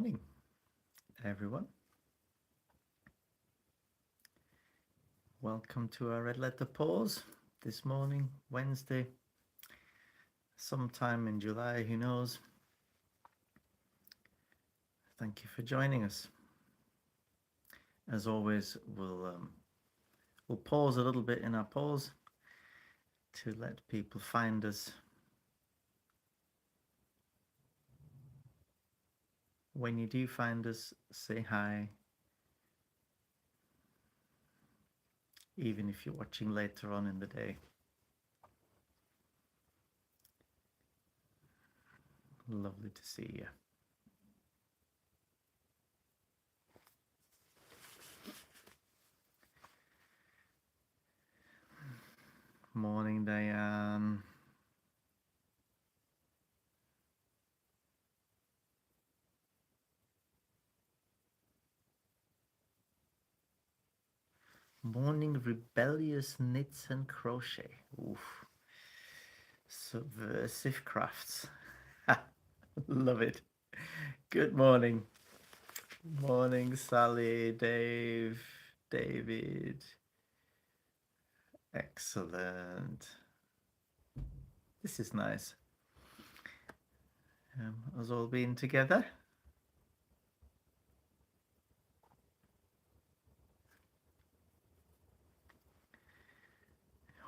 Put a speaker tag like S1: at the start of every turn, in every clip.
S1: morning, everyone. Welcome to our Red Letter Pause this morning, Wednesday, sometime in July, who knows. Thank you for joining us. As always, we'll pause a little bit in our pause to let people find us. When you do find us, say hi. Even if you're watching later on in the day. Lovely to see you. Morning, Diane. Morning, rebellious knits and crochet. Oof. Subversive crafts. Love it. Good morning. Morning, Sally, Dave, David. Excellent. This is nice. Us all being together.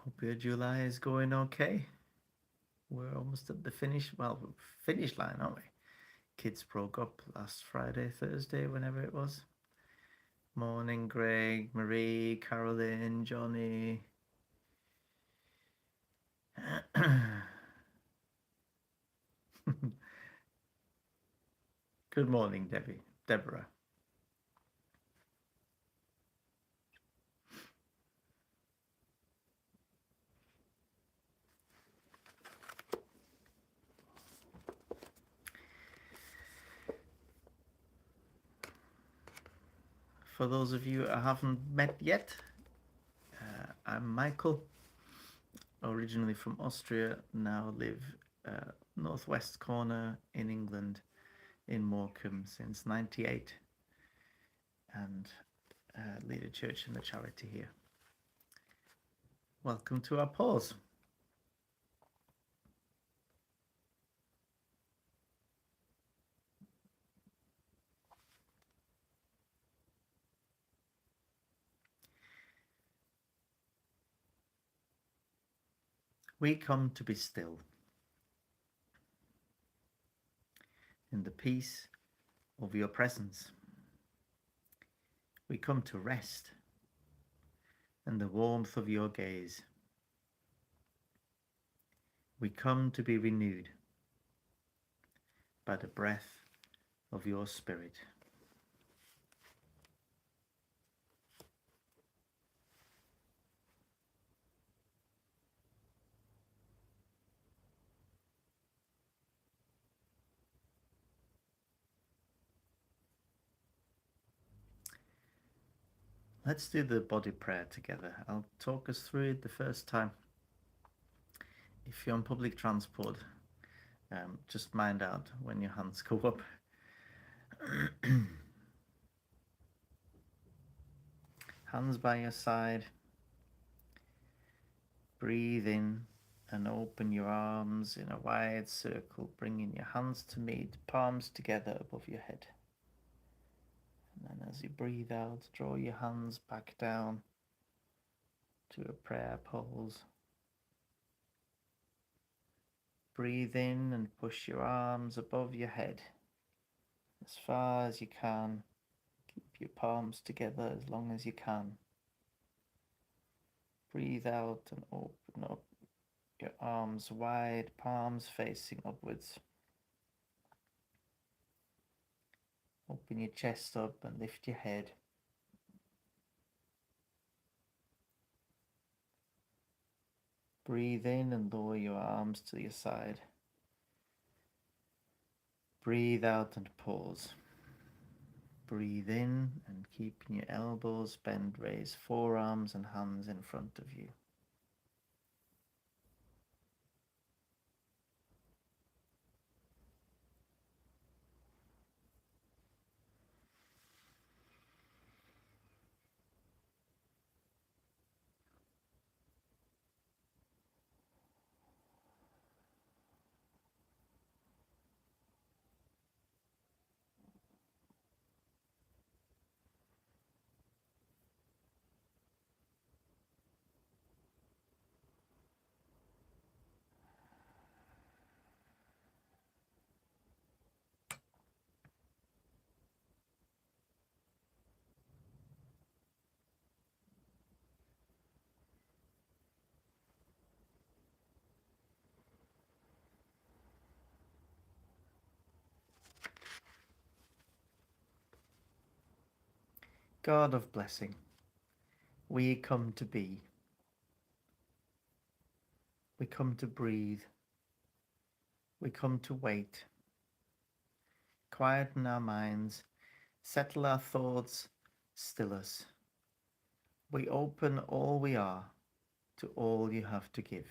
S1: Hope your July is going okay. We're almost at the finish line, aren't we? Kids broke up last Friday, Thursday, whenever it was. Morning, Greg, Marie, Caroline, Johnny. Good morning, Deborah. For those of you I haven't met yet, I'm Michael, originally from Austria, now live northwest corner in England, in Morecambe since '98, and lead a church and a charity here. Welcome to our pause. We come to be still in the peace of your presence. We come to rest in the warmth of your gaze. We come to be renewed by the breath of your spirit. Let's do the body prayer together. I'll talk us through it the first time. If you're on public transport, just mind out when your hands go up. Hands by your side. Breathe in and open your arms in a wide circle, bringing your hands to meet, palms together above your head. And then as you breathe out, draw your hands back down to a prayer pose. Breathe in and push your arms above your head as far as you can. Keep your palms together as long as you can. Breathe out and open up your arms wide, palms facing upwards. Open your chest up and lift your head. Breathe in and lower your arms to your side. Breathe out and pause. Breathe in and keeping your elbows bent, raise forearms and hands in front of you. God of blessing, we come to be, we come to breathe, we come to wait, quieten our minds, settle our thoughts, still us. We open all we are to all you have to give.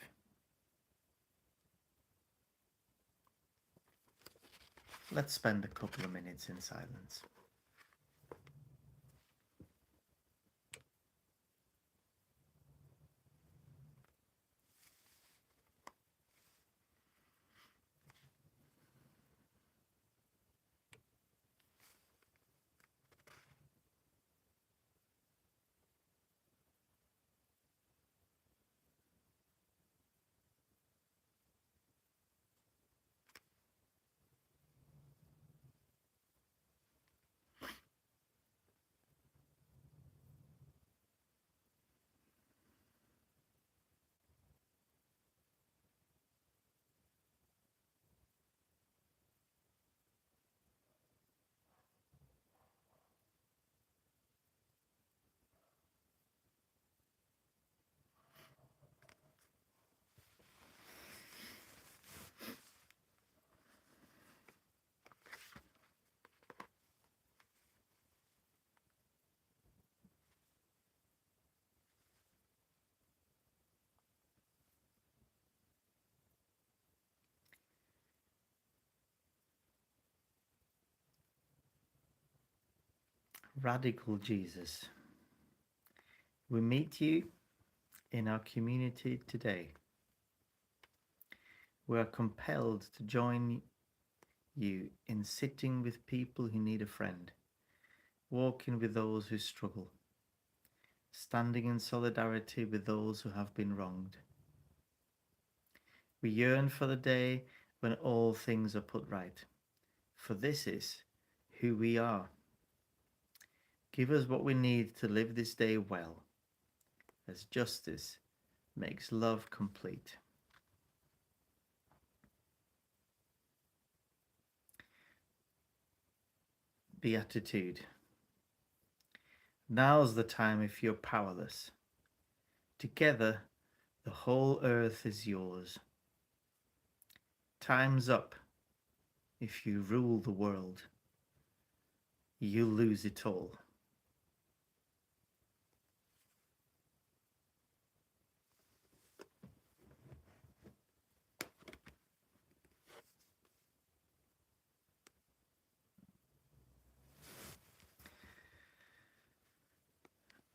S1: Let's spend a couple of minutes in silence. Radical Jesus, we meet you in our community today. We are compelled to join you in sitting with people who need a friend, walking with those who struggle, standing in solidarity with those who have been wronged. We yearn for the day when all things are put right, for this is who we are. Give us what we need to live this day well, as justice makes love complete. Beatitude. Now's the time if you're powerless. Together, the whole earth is yours. Time's up if you rule the world. You'll lose it all.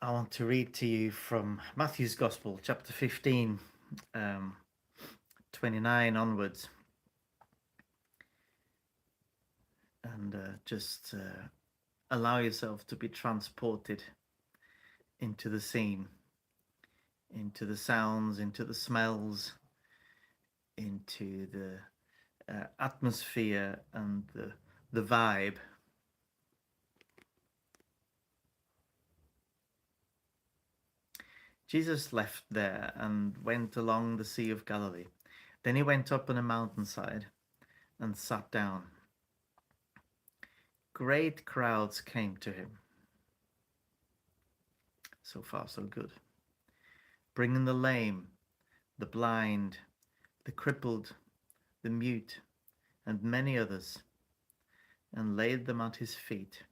S1: I want to read to you from Matthew's Gospel, chapter 15, 29 onwards. And just allow yourself to be transported into the scene, into the sounds, into the smells, into the atmosphere and the vibe. Jesus left there and went along the Sea of Galilee. Then he went up on a mountainside and sat down. Great crowds came to him. So far, so good. Bringing the lame, the blind, the crippled, the mute, and many others, and laid them at his feet,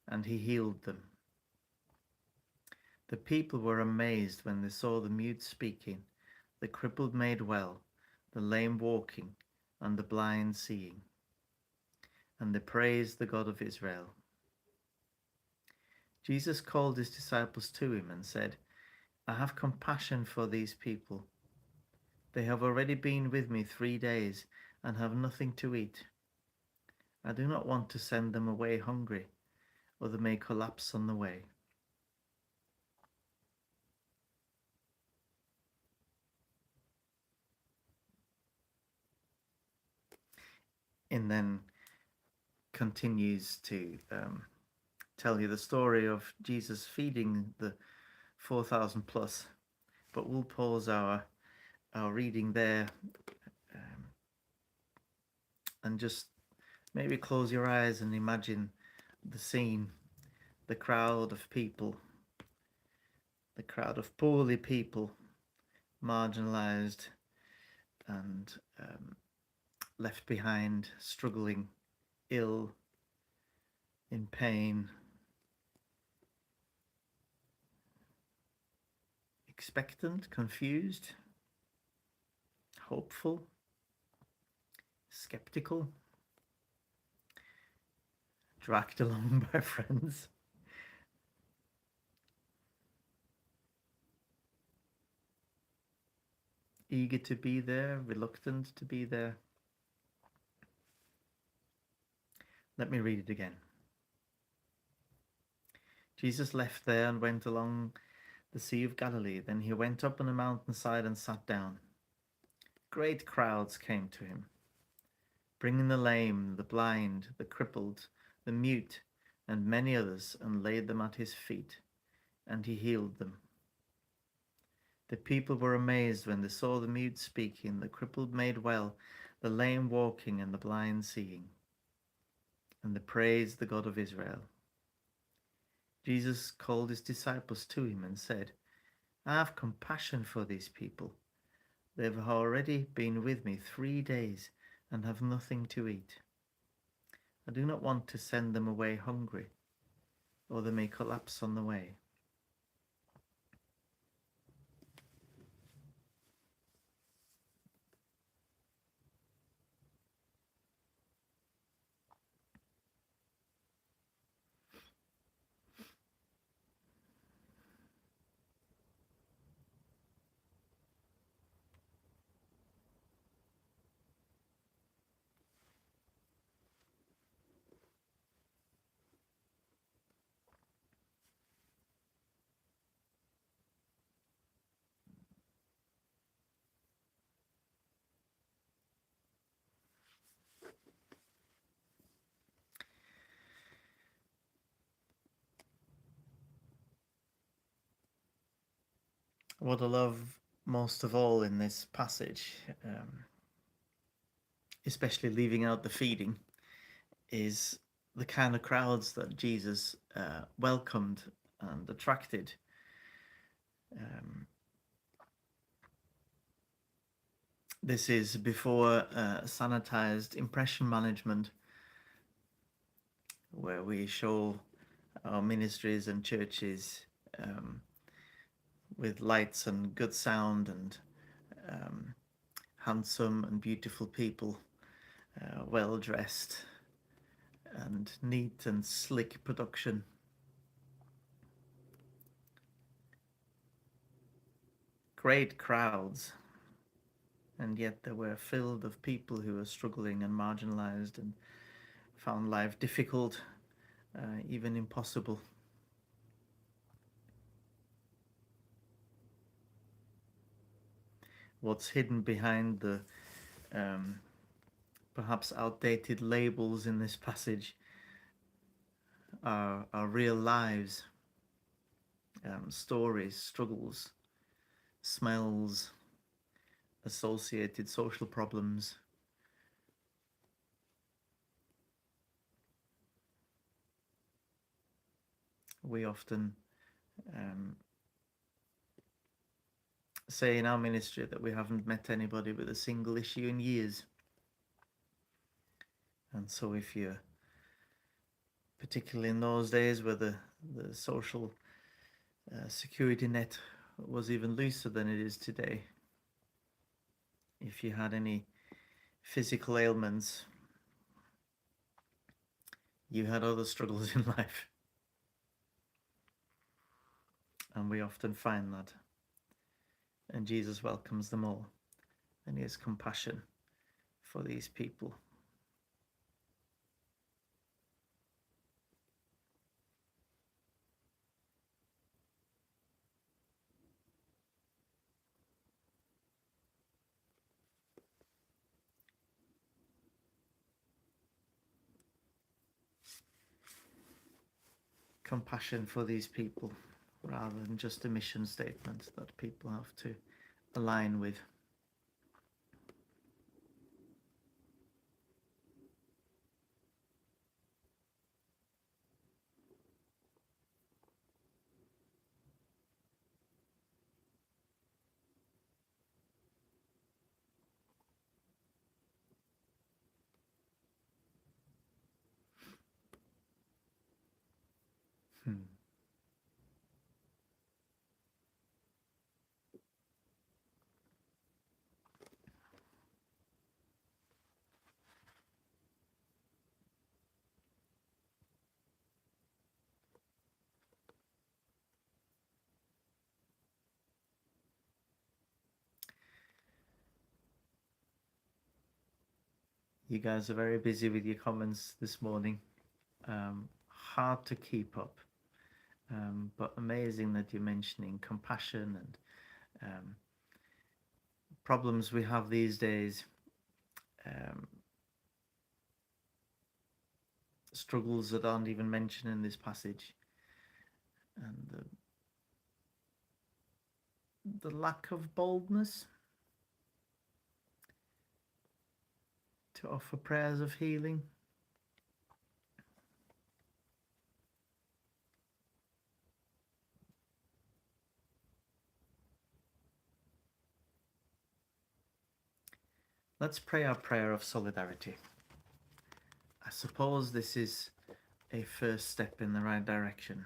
S1: and he healed them. The people were amazed when they saw the mute speaking, the crippled made well, the lame walking, and the blind seeing. And they praised the God of Israel. Jesus called his disciples to him and said, I have compassion for these people. They have already been with me 3 days and have nothing to eat. I do not want to send them away hungry, or they may collapse on the way. And then continues to tell you the story of Jesus feeding the 4,000 plus. But we'll pause our reading there and just maybe close your eyes and imagine the scene the crowd of people, the crowd of poorly people, marginalized and left behind, struggling, ill, in pain, expectant, confused, hopeful, skeptical, dragged along by friends. Eager to be there, reluctant to be there. Let me read it again. Jesus left there and went along the Sea of Galilee. Then he went up on a mountainside and sat down. Great crowds came to him, bringing the lame, the blind, the crippled, the mute, and many others, and laid them at his feet, and he healed them. The people were amazed when they saw the mute speaking, the crippled made well, the lame walking, and the blind seeing. And they praised the God of Israel. Jesus called his disciples to him and said, I have compassion for these people. They have already been with me 3 days and have nothing to eat. I do not want to send them away hungry, or they may collapse on the way. What I love most of all in this passage, especially leaving out the feeding, is the kind of crowds that Jesus welcomed and attracted. This is before sanitized impression management, where we show our ministries and churches with lights and good sound and handsome and beautiful people, well dressed and neat and slick production. Great crowds, and yet they were filled of people who were struggling and marginalized and found life difficult, even impossible. What's hidden behind the perhaps outdated labels in this passage are real lives, stories, struggles, smells, associated social problems. We often say in our ministry that we haven't met anybody with a single issue in years. And so if you're, particularly in those days where the social security net was even looser than it is today, if you had any physical ailments, you had other struggles in life. And we often find that. And Jesus welcomes them all, and he has compassion for these people. Compassion for these people, rather than just a mission statement that people have to align with. Hmm. You guys are very busy with your comments this morning. Hard to keep up, but amazing that you're mentioning compassion and problems we have these days, um, struggles that aren't even mentioned in this passage, and the lack of boldness to offer prayers of healing. Let's pray our prayer of solidarity. I suppose this is a first step in the right direction.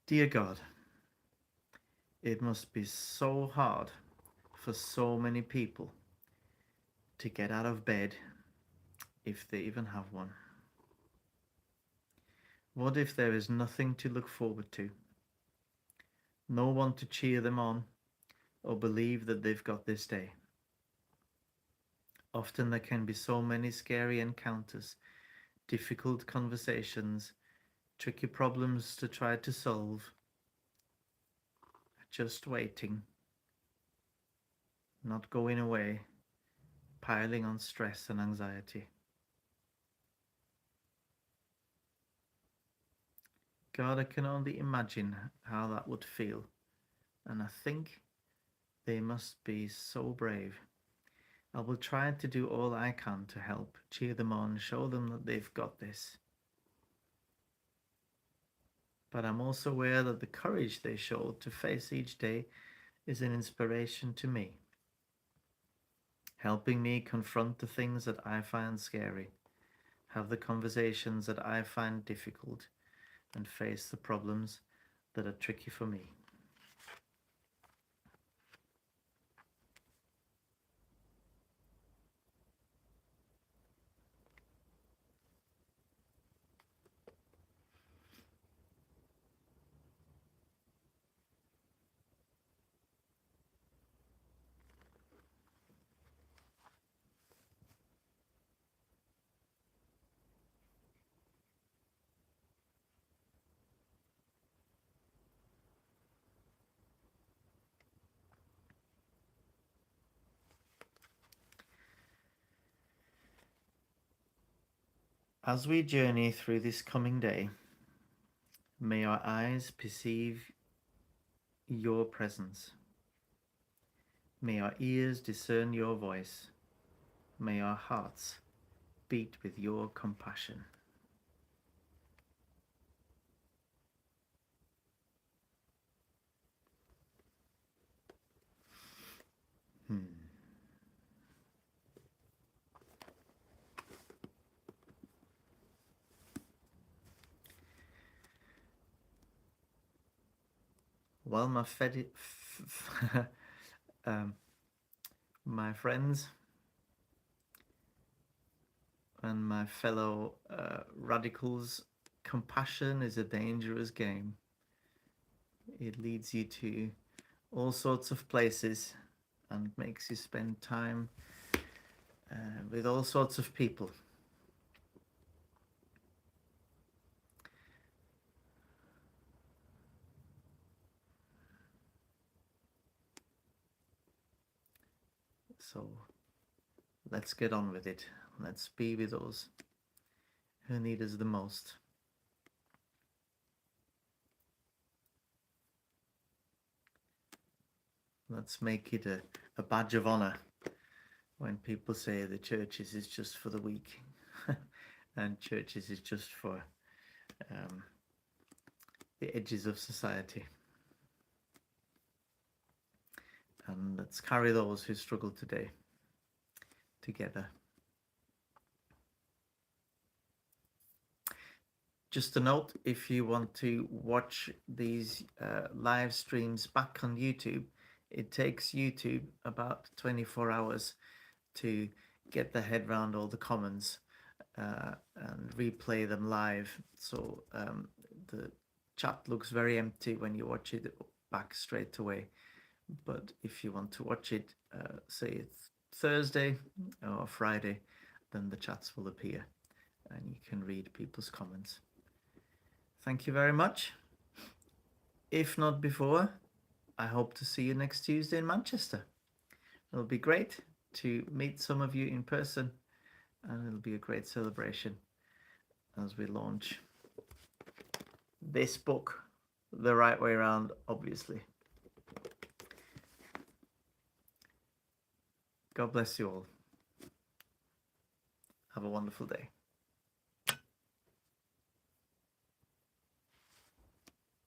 S1: Dear God, it must be so hard for so many people to get out of bed if they even have one. What if there is nothing to look forward to? No one to cheer them on or believe that they've got this day. Often there can be so many scary encounters, difficult conversations, tricky problems to try to solve, just waiting, not going away, piling on stress and anxiety. God, I can only imagine how that would feel, and I think they must be so brave. I will try to do all I can to help, cheer them on, show them that they've got this. But I'm also aware that the courage they showed to face each day is an inspiration to me, helping me confront the things that I find scary, have the conversations that I find difficult, and face the problems that are tricky for me. As we journey through this coming day, may our eyes perceive your presence. May our ears discern your voice. May our hearts beat with your compassion. Well, um, my friends and my fellow radicals, compassion is a dangerous game. It leads you to all sorts of places and makes you spend time with all sorts of people. So let's get on with it. Let's be with those who need us the most. Let's make it a badge of honor when people say the churches is just for the weak and churches is just for the edges of society. And let's carry those who struggle today together. just a note, if you want to watch these live streams back on YouTube, it takes YouTube about 24 hours to get their head around all the comments and replay them live. So the chat looks very empty when you watch it back straight away. But if you want to watch it, say it's Thursday or Friday, then the chats will appear and you can read people's comments. Thank you very much. If not before, I hope to see you next Tuesday in Manchester. It'll be great to meet some of you in person, and it'll be a great celebration as we launch this book the right way around, obviously. God bless you all. Have a wonderful day.